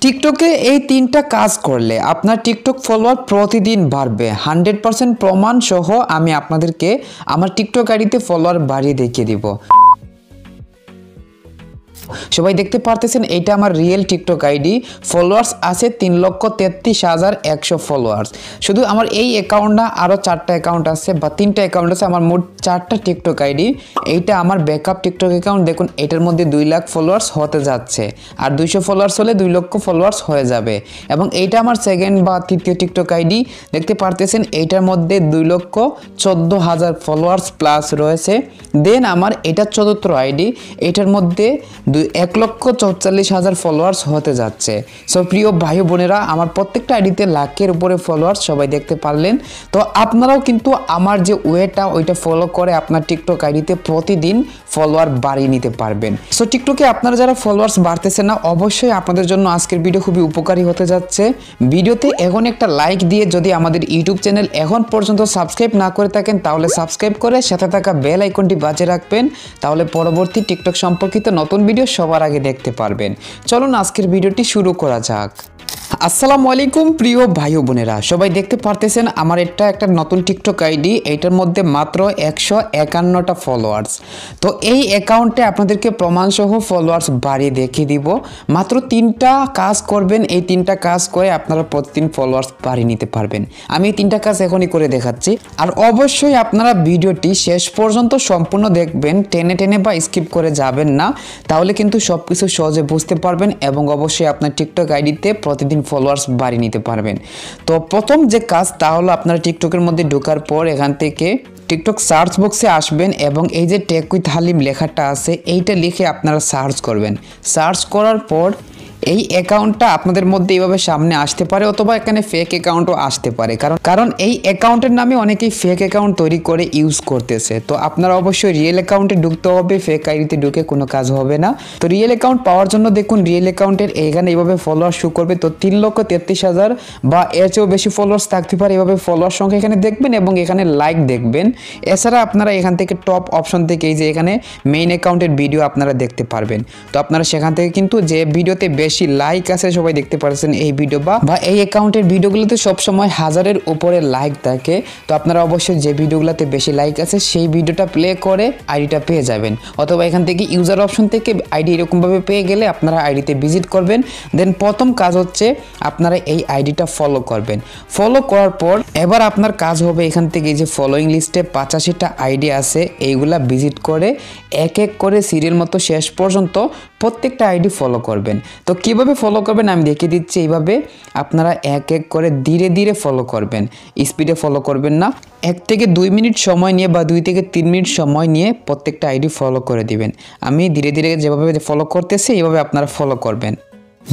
টিকটকে এই তিনটা কাজ করলে আপনার টিকটক ফলোয়ার প্রতিদিন বাড়বে 100% প্রমাণ সহ আমি আপনাদেরকে আমার টিকটক আইডিতে ফলোয়ার বাড়িয়ে দেখিয়ে দিব। সবাই দেখতে পারতেছেন এইটা আমার রিয়েল টিকটক আইডি, ফলোয়ার্স আছে 3,33,100 ফলোয়ার্স। শুধু আমার এই অ্যাকাউন্ট না, আরও 4টা অ্যাকাউন্ট আছে বা 3টা অ্যাকাউন্ট আছে, আমার মোট 4টা টিকটক আইডি। এইটা আমার ব্যাকআপ টিকটক অ্যাকাউন্ট, দেখুন এটার মধ্যে 2 লাখ ফলোয়ার্স হতে যাচ্ছে, আর 200 ফলোয়ার্স হলে 2 লক্ষ ফলোয়ার্স হয়ে যাবে। এবং এইটা আমার সেকেন্ড বা তৃতীয় টিকটক আইডি, দেখতে পারতেছেন এইটার মধ্যে 2,14,000 ফলোয়ার্স প্লাস রয়েছে। দেন আমার এটা চতুর্থ আইডি, এটার মধ্যে 1,44,000 ফলোয়ার্স হতে যাচ্ছে। সো প্রিয় ভাই বোনেরা, আমার প্রত্যেকটা আইডিতে লাখের উপরে ফলোয়ার্স সবাই দেখতে পারলেন। তো আপনারাও কিন্তু আমার যে ওয়েটা ওইটা ফলো করে আপনার টিকটক আইডিতে প্রতিদিন ফলোয়ার বাড়িয়ে নিতে পারবেন। সো টিকটকে আপনারা যারা ফলোয়ার্স বাড়তেছে না, অবশ্যই আপনাদের জন্য আজকের ভিডিও খুবই উপকারী হতে যাচ্ছে। ভিডিওতে এখন একটা লাইক দিয়ে যদি আমাদের ইউটিউব চ্যানেল এখন পর্যন্ত সাবস্ক্রাইব না করে থাকেন তাহলে সাবস্ক্রাইব করে সাথে থাকা বেল আইকনটি বাজিয়ে রাখবেন, তাহলে পরবর্তী টিকটক সম্পর্কিত নতুন ভিডিও সবার আগে দেখতে পারবেন। চলুন আজকের ভিডিওটি শুরু করা যাক। আসসালামু আলাইকুম প্রিয় ভাই বোনেরা, সবাই দেখতে পারতেছেন আমার এটা একটা নতুন টিকটক আইডি, এইটার মধ্যে মাত্র 151টা ফলোয়ার্স। তো এই অ্যাকাউন্টে আপনাদেরকে প্রমাণসহ ফলোয়ার্স বাড়িয়ে দেখিয়ে দিব। মাত্র 3টা কাজ করবেন, এই 3টা কাজ করে আপনারা প্রতিদিন ফলোয়ার্স বাড়িয়ে নিতে পারবেন। আমি এই 3টা কাজ এখনই করে দেখাচ্ছি, আর অবশ্যই আপনারা ভিডিওটি শেষ পর্যন্ত সম্পূর্ণ দেখবেন, টেনে টেনে বা স্কিপ করে যাবেন না, তাহলে কিন্তু সব কিছু সহজে বুঝতে পারবেন এবং অবশ্যই আপনার টিকটক আইডিতে প্রতিদিন ফলোয়ার্স বাড়িয়ে নিতে পারবেন। তো প্রথম যে কাজ তা হলো আপনারা টিকটকের মধ্যে ঢোকার পর এখান থেকে টিকটক সার্চ বক্সে আসবেন এবং এই যে টেক উইথ হালিম লেখাটা আছে এইটা লিখে আপনারা সার্চ করবেন। সার্চ করার পর এই অ্যাকাউন্টটা আপনাদের মধ্যে এইভাবে সামনে আসতে পারে, অথবা এখানে ফেক অ্যাকাউন্টও আসতে পারে, কারণ এই অ্যাকাউন্টের নামে অনেকেই ফেক অ্যাকাউন্ট তৈরি করে ইউজ করতেছে। তো আপনারা অবশ্যই রিয়েল অ্যাকাউন্টে ঢুকতে হবে, ফেক আইডিতে ঢুকে কোনো কাজ হবে না। তো রিয়েল অ্যাকাউন্ট পাওয়ার জন্য দেখুন রিয়েল অ্যাকাউন্টের এখানে এইভাবে ফলোয়ার শো করবে। তো 3,33,000 বা এর চেয়েও বেশি ফলোয়ার্স থাকতে পারে। এইভাবে ফলোয়ার সংখ্যা এখানে দেখবেন এবং এখানে লাইক দেখবেন। এছাড়া আপনারা এখান থেকে টপ অপশন থেকে এই যে এখানে মেইন অ্যাকাউন্টের ভিডিও আপনারা দেখতে পারবেন। তো আপনারা সেখান থেকে কিন্তু যে ভিডিওতে বেশি লাইক আছে সবাই দেখতে পাচ্ছেন এই ভিডিও বা এই অ্যাকাউন্টের ভিডিওগুলোতে সবসময় 1000-এর উপরে লাইক থাকে। তো আপনারা অবশ্যই যে ভিডিওগুলোতে বেশি লাইক আছে সেই ভিডিওটা প্লে করে আইডিটা পেয়ে যাবেন, অথবা এখান থেকে ইউজার অপশন থেকে আইডি এরকমভাবে পেয়ে গেলে আপনারা আইডিতে ভিজিট করবেন। দেন প্রথম কাজ হচ্ছে আপনারা এই আইডিটা ফলো করবেন। ফলো করার পর এবার আপনার কাজ হবে এখান থেকে যে ফলোয়িং লিস্টে 85টা আইডি আছে এইগুলা ভিজিট করে এক এক করে সিরিয়াল মতো শেষ পর্যন্ত প্রত্যেকটা আইডি ফলো করবেন। তো কিভাবে ফলো করবেন আমি দেখিয়ে দিচ্ছি। এইভাবে আপনারা এক এক করে ধীরে ধীরে ফলো করবেন, স্পিডে ফলো করবেন না। 1 থেকে 2 মিনিট সময় নিয়ে বা 2 থেকে 3 মিনিট সময় নিয়ে প্রত্যেকটা আইডি ফলো করে দিবেন। আমি ধীরে ধীরে যেভাবে ফলো করতেছি এইভাবে আপনারা ফলো করবেন।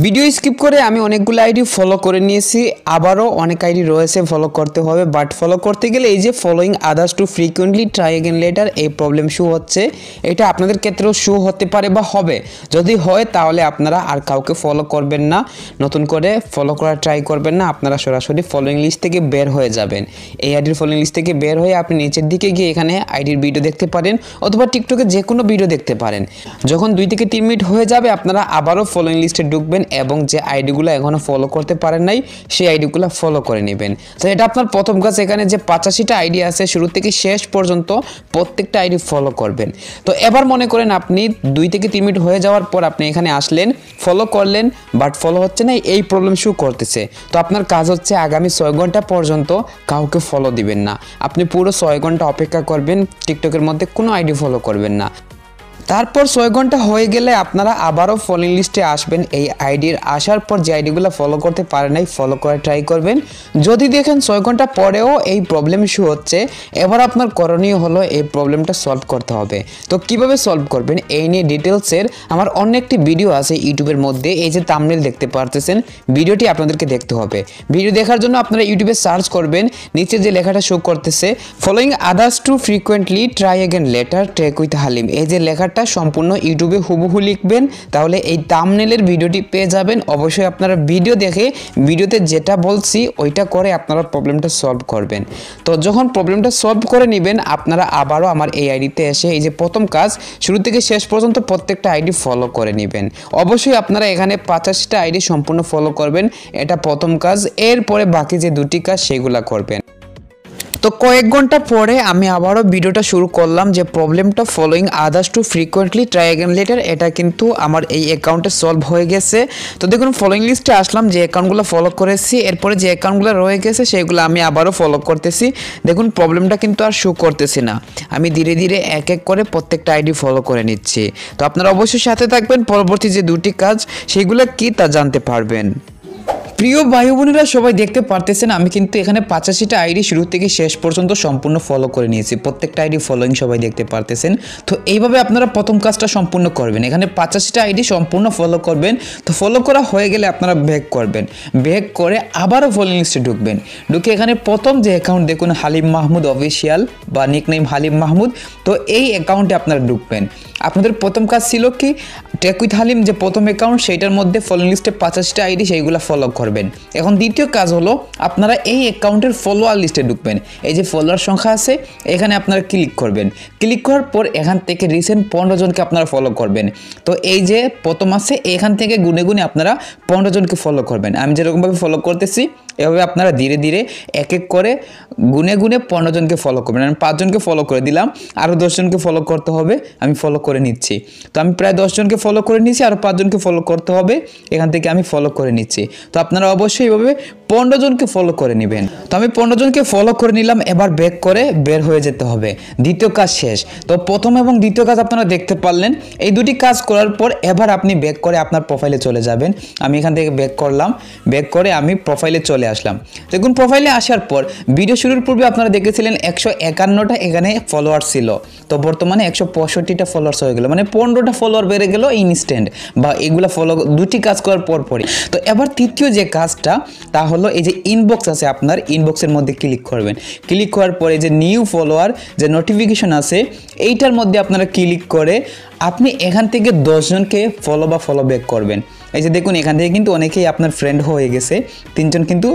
ভিডিও স্কিপ করে আমি অনেকগুলো আইডি ফলো করে নিয়েছি, আবারও অনেক আইডি রয়েছে ফলো করতে হবে। বাট ফলো করতে গেলে এই যে following others too frequently try again letter এই প্রবলেম শো হচ্ছে, এটা আপনাদের ক্ষেত্রেও শো হতে পারে বা হবে। যদি হয় তাহলে আপনারা আর কাউকে ফলো করবেন না, নতুন করে ফলো করার ট্রাই করবেন না, আপনারা সরাসরি ফলোইং লিস্ট থেকে বের হয়ে যাবেন। এই আইডির ফলোইং লিস্ট থেকে বের হয়ে আপনি নিচের দিকে গিয়ে এখানে আইডির ভিডিও দেখতে পারেন, অথবা টিকটকে যে কোনো ভিডিও দেখতে পারেন। যখন 2 থেকে 3 মিনিট হয়ে যাবে আপনারা আবারও ফলোইং লিস্টে ঢুকবেন এবং যে আইডিগুলো এখনো ফলো করতে পারেন নাই সেই আইডিগুলো ফলো করে নেবেন। তো এটা আপনার প্রথম কাজ। এখানে যে 85টা আইডি আছে শুরু থেকে শেষ পর্যন্ত প্রত্যেকটা আইডি ফলো করবেন। তো এবার মনে করেন আপনি 2 থেকে 3 মিনিট হয়ে যাওয়ার পর আপনি এখানে আসলেন, ফলো করলেন, বাট ফলো হচ্ছে না, এই প্রবলেম শো করতেছে। তো আপনার কাজ হচ্ছে আগামী 6 ঘন্টা পর্যন্ত কাউকে ফলো দিবেন না। আপনি পুরো 6 ঘন্টা অপেক্ষা করবেন, টিকটকের মধ্যে কোনো আইডি ফলো করবেন না। তারপর 6 ঘন্টা হয়ে গেলে আপনারা আবারও ফলোইং লিস্টে আসবেন। এই আইডির আসার পর যে আইডিগুলো ফলো করতে পারে নাই ফলো করে ট্রাই করবেন। যদি দেখেন 6 ঘন্টা পরেও এই প্রবলেম ইস্যু হচ্ছে, এবার আপনার করণীয় হলো এই প্রবলেমটা সলভ করতে হবে। তো কিভাবে সলভ করবেন এই নিয়ে ডিটেলসের আমার অন্য একটি ভিডিও আছে ইউটিউবের মধ্যে। এই যে থাম্বনেল দেখতে পারতেছেন, ভিডিওটি আপনাদেরকে দেখতে হবে। ভিডিও দেখার জন্য আপনারা ইউটিউবে সার্চ করবেন, নিচে যে লেখাটা শো করতেছে following others too frequently try again later take with Halim, এই যে লেখাটা লেখাটা সম্পূর্ণ ইউটিউবে হুবহু লিখবেন, তাহলে এই থাম্বনেলের ভিডিওটি পেয়ে যাবেন। অবশ্যই আপনারা ভিডিও দেখে ভিডিওতে যেটা বলছি ওইটা করে আপনারা প্রবলেমটা সলভ করবেন। তো যখন প্রবলেমটা সলভ করে নেবেন আপনারা আবারও আমার এই আইডিতে এসে এই যে প্রথম কাজ শুরু থেকে শেষ পর্যন্ত প্রত্যেকটা আইডি ফলো করে নেবেন। অবশ্যই আপনারা এখানে 85টা আইডি সম্পূর্ণ ফলো করবেন, এটা প্রথম কাজ। এরপরে বাকি যে দুটি কাজ সেগুলা করবেন। তো কয়েক ঘন্টা পরে আমি আবারও ভিডিওটা শুরু করলাম যে প্রবলেমটা following others two frequently try again letter, এটা কিন্তু আমার এই অ্যাকাউন্টে সলভ হয়ে গেছে। তো দেখুন ফলোইং লিস্টে আসলাম, যে অ্যাকাউন্টগুলো ফলো করেছি, এরপরে যে অ্যাকাউন্টগুলো রয়ে গেছে সেগুলো আমি আবারও ফলো করতেছি। দেখুন প্রবলেমটা কিন্তু আর শো করতেছি না, আমি ধীরে ধীরে এক এক করে প্রত্যেকটা আইডি ফলো করে নিচ্ছি। তো আপনারা অবশ্যই সাথে থাকবেন, পরবর্তী যে দুটি কাজ সেগুলো কি তা জানতে পারবেন। প্রিয় ভাই বোনেরা সবাই দেখতে পারতেছেন আমি কিন্তু এখানে 85টা আইডি শুরু থেকে শেষ পর্যন্ত সম্পূর্ণ ফলো করে নিয়েছি, প্রত্যেকটা আইডি ফলোইং সবাই দেখতে পারতেছেন। তো এইভাবে আপনারা প্রথম কাজটা সম্পূর্ণ করবেন, এখানে 85টা আইডি সম্পূর্ণ ফলো করবেন। তো ফলো করা হয়ে গেলে আপনারা ব্যাক করবেন, ব্যাক করে আবারও ফলোইং লিস্টে ঢুকবেন। ঢুকে এখানে প্রথম যে অ্যাকাউন্ট দেখুন হালিম মাহমুদ অফিসিয়াল বা নিকনেম হালিম মাহমুদ, তো এই অ্যাকাউন্টে আপনারা ঢুকবেন। আপনাদের প্রথম কাজ ছিল কি টেক উইথ হালিম যে প্রথম অ্যাকাউন্ট সেইটার মধ্যে ফলোইং লিস্টে 85টা আইডি সেইগুলো ফলো করবেন। এখন দ্বিতীয় কাজ হলো আপনারা এই অ্যাকাউন্টের ফলোয়ার লিস্টে ঢুকবেন। এই যে ফলোয়ার সংখ্যা আছে এখানে আপনারা ক্লিক করবেন, ক্লিক করার পর এখান থেকে রিসেন্ট 15 জনকে আপনারা ফলো করবেন। তো এই যে প্রথম আছে এখান থেকে গুনে গুনে আপনারা 15 জনকে ফলো করবেন। আমি যেরকমভাবে ফলো করতেছি এভাবে আপনারা ধীরে ধীরে এক এক করে গুনে গুনে 15 জনকে ফলো করবেন। আমি 5 জনকে ফলো করে দিলাম, আরও 10 জনকে ফলো করতে হবে, আমি ফলো করে নিচ্ছি। তো আমি প্রায় 10 জনকে ফলো করে নিচ্ছি, আরও 5 জনকে ফলো করতে হবে, এখান থেকে আমি ফলো করে নিচ্ছি। তো আপনারা অবশ্যই এইভাবে 15 জনকে ফলো করে নেবেন। তো আমি 15 জনকে ফলো করে নিলাম, এবার ব্যাক করে বের হয়ে যেতে হবে। দ্বিতীয় কাজ শেষ। তো প্রথম এবং দ্বিতীয় কাজ আপনারা দেখতে পারলেন। এই দুটি কাজ করার পর এবার আপনি ব্যাক করে আপনার প্রোফাইলে চলে যাবেন। আমি এখান থেকে ব্যাক করলাম, ব্যাক করে আমি প্রোফাইলে চলে আসলাম। দেখুন প্রোফাইলে আসার পর ভিডিও শুরুর পূর্বে আপনারা দেখেছিলেন 151টা এখানে ফলোয়ার ছিল, তো বর্তমানে 165টা ফলোয়ার্স হয়ে গেল, মানে 15টা ফলোয়ার বেড়ে গেল ইনস্ট্যান্ট বা এগুলা ফলো দুটি কাজ করার পরই। তো এবার তৃতীয় যে কাজটা তা হলো এই যে ইনবক্স আছে আপনার ইনবক্সের মধ্যে ক্লিক করবেন। ক্লিক করার পরে যে নিউ ফলোয়ার যে নোটিফিকেশন আছে এইটার মধ্যে আপনারা ক্লিক করে আপনি এখান থেকে 10 জনকে ফলো বা ফলো ব্যাক করবেন। এই যে দেখুন এখান থেকে কিন্তু অনেকেই আপনার ফ্রেন্ড হয়ে গেছে, 3 জন কিন্তু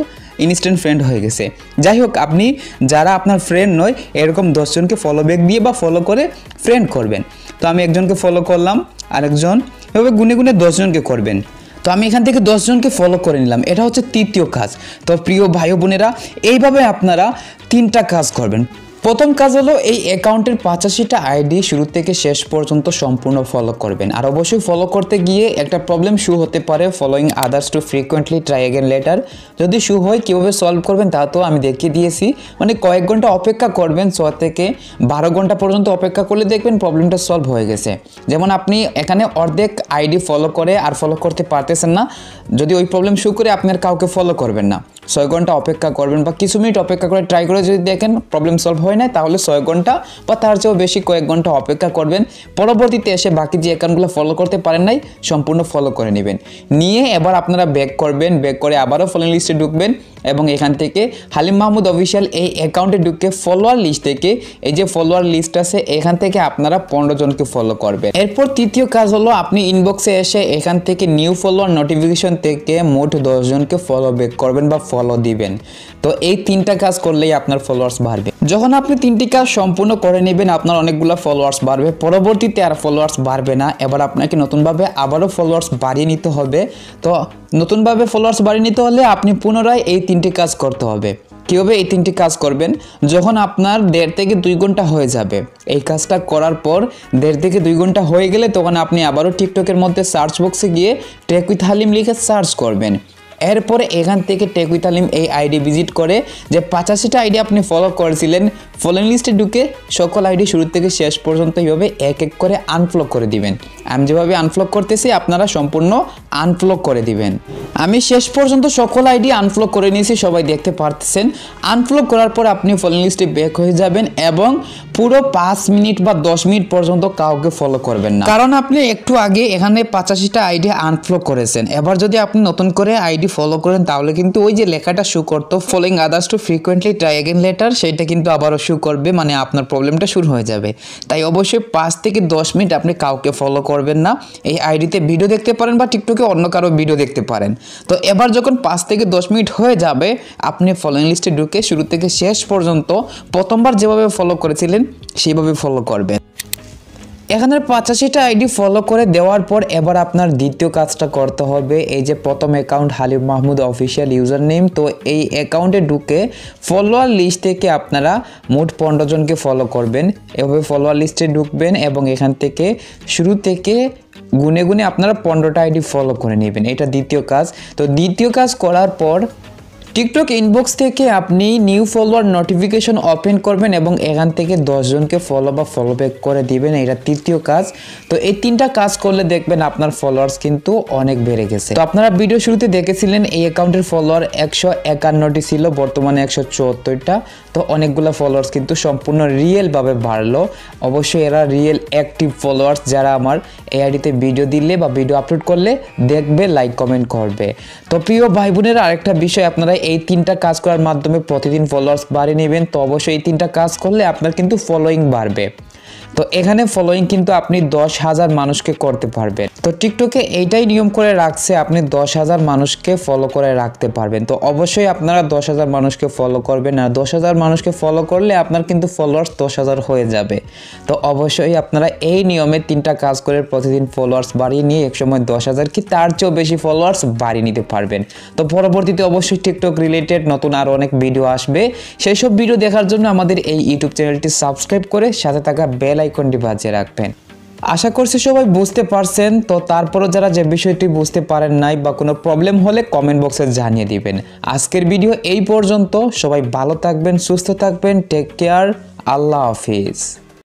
ইনস্ট্যান্ট ফ্রেন্ড হয়ে গেছে। যাই হোক আপনি যারা আপনার ফ্রেন্ড নয় এরকম 10 জনকে ফলো ব্যাক দিয়ে বা ফলো করে ফ্রেন্ড করবেন। তো আমি একজনকে ফলো করলাম, আরেকজন, এভাবে গুনে গুনে 10 জনকে করবেন। তো আমি এখান থেকে 10 জনকে ফলো করে নিলাম, এটা হচ্ছে তৃতীয় কাজ। তো প্রিয় ভাই বোনেরা এইভাবে আপনারা 3টা কাজ করবেন। প্রথম কাজ হলো এই অ্যাকাউন্টের 85টা আইডি শুরু থেকে শেষ পর্যন্ত সম্পূর্ণ ফলো করবেন। আর অবশ্যই ফলো করতে গিয়ে একটা প্রবলেম শু হতে পারে, following others two frequently try again letter. যদি শু হয় কীভাবে সলভ করবেন তা তো আমি দেখিয়ে দিয়েছি, মানে কয়েক ঘন্টা অপেক্ষা করবেন, 6 থেকে 12 ঘন্টা পর্যন্ত অপেক্ষা করলে দেখবেন প্রবলেমটা সলভ হয়ে গেছে। যেমন আপনি এখানে অর্ধেক আইডি ফলো করে আর ফলো করতে পারতেছেন না, যদি ওই প্রবলেম শু করে আপনি আর কাউকে ফলো করবেন না, 6 ঘন্টা অপেক্ষা করবেন বা কিছু মিনিট অপেক্ষা করে ট্রাই করে যদি দেখেন প্রবলেম সলভ হয় না তাহলে 6 ঘন্টা বা তার চেয়েও বেশি কয়েক ঘন্টা অপেক্ষা করবেন। পরবর্তীতে এসে বাকি যে অ্যাকাউন্টগুলো ফলো করতে পারেন নাই সম্পূর্ণ ফলো করে নেবেন। নিয়ে এবার আপনারা ব্যাক করবেন, ব্যাক করে আবারও ফলোইং লিস্টে ঢুকবেন এবং এখান থেকে হালিম মাহমুদ অফিসিয়াল এই অ্যাকাউন্টে ঢুকে ফলোয়ার লিস্ট থেকে এই যে ফলোয়ার লিস্ট আছে এখান থেকে আপনারা 15 জনকে ফলো করবেন। এরপর তৃতীয় কাজ হলো আপনি ইনবক্সে এসে এখান থেকে নিউ ফলোয়ার নোটিফিকেশন থেকে মোট 10 জনকে ফলো ব্যাক করবেন বা ফলো দিবেন। তো এই 3টা কাজ করলেই আপনার ফলোয়ার্স বাড়বে। যখন আপনি 3টি কাজ সম্পূর্ণ করে নেবেন আপনার অনেকগুলো ফলোয়ার্স বাড়বে, পরবর্তীতে আর ফলোয়ার্স বাড়বে না। এবার আপনাকে নতুনভাবে আবারও ফলোয়ার্স বাড়িয়ে নিতে হবে। তো নতুনভাবে ফলোয়ার্স বাড়িয়ে নিতে হলে আপনি পুনরায় এই 3টি কাজ করতে হবে। কীভাবে এই 3টি কাজ করবেন? যখন আপনার 1.5 থেকে 2 ঘন্টা হয়ে যাবে, এই কাজটা করার পর 1.5 থেকে 2 ঘন্টা হয়ে গেলে তখন আপনি আবারও টিকটকের মধ্যে সার্চ বক্সে গিয়ে টেক উইথ হালিম লিখে সার্চ করবেন। এরপরে এখান থেকে টেক উইথ হালিম এই আইডি ভিজিট করে যে 85টা আইডি আপনি ফলো করেছিলেন ফলোইং লিস্টে ঢুকে সকল আইডি শুরু থেকে শেষ পর্যন্ত এইভাবে এক এক করে আনফলো করে দিবেন। আমি যেভাবে আনফলো করতেছি আপনারা সম্পূর্ণ আনফলো করে দিবেন। আমি শেষ পর্যন্ত সকল আইডি আনফলো করে নিয়েছি, সবাই দেখতে পারতেছেন। আনফলো করার পর আপনি ফলোইং লিস্টে ব্যাক হয়ে যাবেন এবং পুরো 5 মিনিট বা 10 মিনিট পর্যন্ত কাউকে ফলো করবেন না, কারণ আপনি একটু আগে এখানে 85টা আইডি আনফলো করেছেন। এবার যদি আপনি নতুন করে আইডি ফলো করেন তাহলে কিন্তু ওই যে লেখাটা শো করতো following others two frequently try again letter, সেটা কিন্তু আবারও শো করবে, মানে আপনার প্রবলেমটা শুরু হয়ে যাবে। তাই অবশ্যই 5 থেকে 10 মিনিট আপনি কাউকে ফলো করবেন না। এই আইডিতে ভিডিও দেখতে পারেন বা টিকটকে অন্য কারো ভিডিও দেখতে পারেন। তো এবার যখন 5 থেকে 10 মিনিট হয়ে যাবে, আপনি ফলোইং লিস্টে ঢুকে শুরু থেকে শেষ পর্যন্ত প্রথমবার যেভাবে ফলো করেছিলেন সেইভাবে ফলো করবেন। এখানে 85টা আইডি ফলো করে দেওয়ার পর এবার আপনার দ্বিতীয় কাজটা করতে হবে। এই যে প্রথম account Halim Mahmud official user name, তো এই অ্যাকাউন্টে ঢুকে ফলোয়ার লিস্ট থেকে আপনারা মোট 15 জনকে ফলো করবেন। এভাবে ফলোয়ার লিস্টে ঢুকবেন এবং এখান থেকে শুরু থেকে গুনে গুনে আপনারা 15টা আইডি ফলো করে নেবেন। এটা দ্বিতীয় কাজ। তো দ্বিতীয় কাজ করার পর টিকটক ইনবক্স থেকে আপনি নিউ ফলোয়ার নোটিফিকেশন ওপেন করবেন এবং এখান থেকে 10 জনকে ফলো বা ফলো ব্যাক করে দিবেন। এটা তৃতীয় কাজ। তো এই 3টা কাজ করলে দেখবেন আপনার ফলোয়ার্স কিন্তু অনেক বেড়ে গেছে। তো আপনারা ভিডিও শুরুতে দেখেছিলেন এই অ্যাকাউন্টের ফলোয়ার 151টি ছিল, বর্তমানে 174টা। তো অনেকগুলো ফলোয়ার্স কিন্তু সম্পূর্ণ রিয়েলভাবে বাড়লো। অবশ্যই এরা রিয়েল অ্যাক্টিভ ফলোয়ার্স, যারা আমার এই আইডিতে ভিডিও দিলে বা ভিডিও আপলোড করলে দেখবে, লাইক কমেন্ট করবে। তো প্রিয় ভাই বোনেরা, আরেকটা বিষয়, আপনারা এই 3টা কাজ করার মাধ্যমে প্রতিদিন ফলোয়ার্স বাড়িয়ে নেবেন। তো অবশ্যই এই 3টা কাজ করলে আপনার কিন্তু ফলোয়িং বাড়বে। তো এখানে ফলোয়িং কিন্তু আপনি 10,000 মানুষকে করতে পারবেন। তো টিকটকে এইটাই নিয়ম করে রাখছে, আপনি 10,000 মানুষকে ফলো করে রাখতে পারবেন। তো অবশ্যই আপনারা 10,000 মানুষকে ফলো করবেন, আর 10,000 মানুষকে ফলো করলে আপনার কিন্তু ফলোয়ার্স 10,000 হয়ে যাবে। তো অবশ্যই আপনারা এই নিয়মে 3টা কাজ করে প্রতিদিন ফলোয়ার্স বাড়িয়ে নিয়ে একসময় 10,000 কি তার চেয়েও বেশি ফলোয়ার্স বাড়িয়ে নিতে পারবেন। তো পরবর্তীতে অবশ্যই টিকটক রিলেটেড নতুন আরও অনেক ভিডিও আসবে। সেই সব ভিডিও দেখার জন্য আমাদের এই ইউটিউব চ্যানেলটি সাবস্ক্রাইব করে সাথে থাকা বেল আইকনটি বাজিয়ে রাখবেন। আশা করছি সবাই বুঝতে পারছেন। তো তারপরও যারা যে বিষয়টি বুঝতে পারেন নাই বা কোনো প্রবলেম হলে কমেন্ট বক্সে জানিয়ে দিবেন। আজকের ভিডিও এই পর্যন্ত। সবাই ভালো থাকবেন, সুস্থ থাকবেন, টেক কেয়ার, আল্লাহ হাফিজ।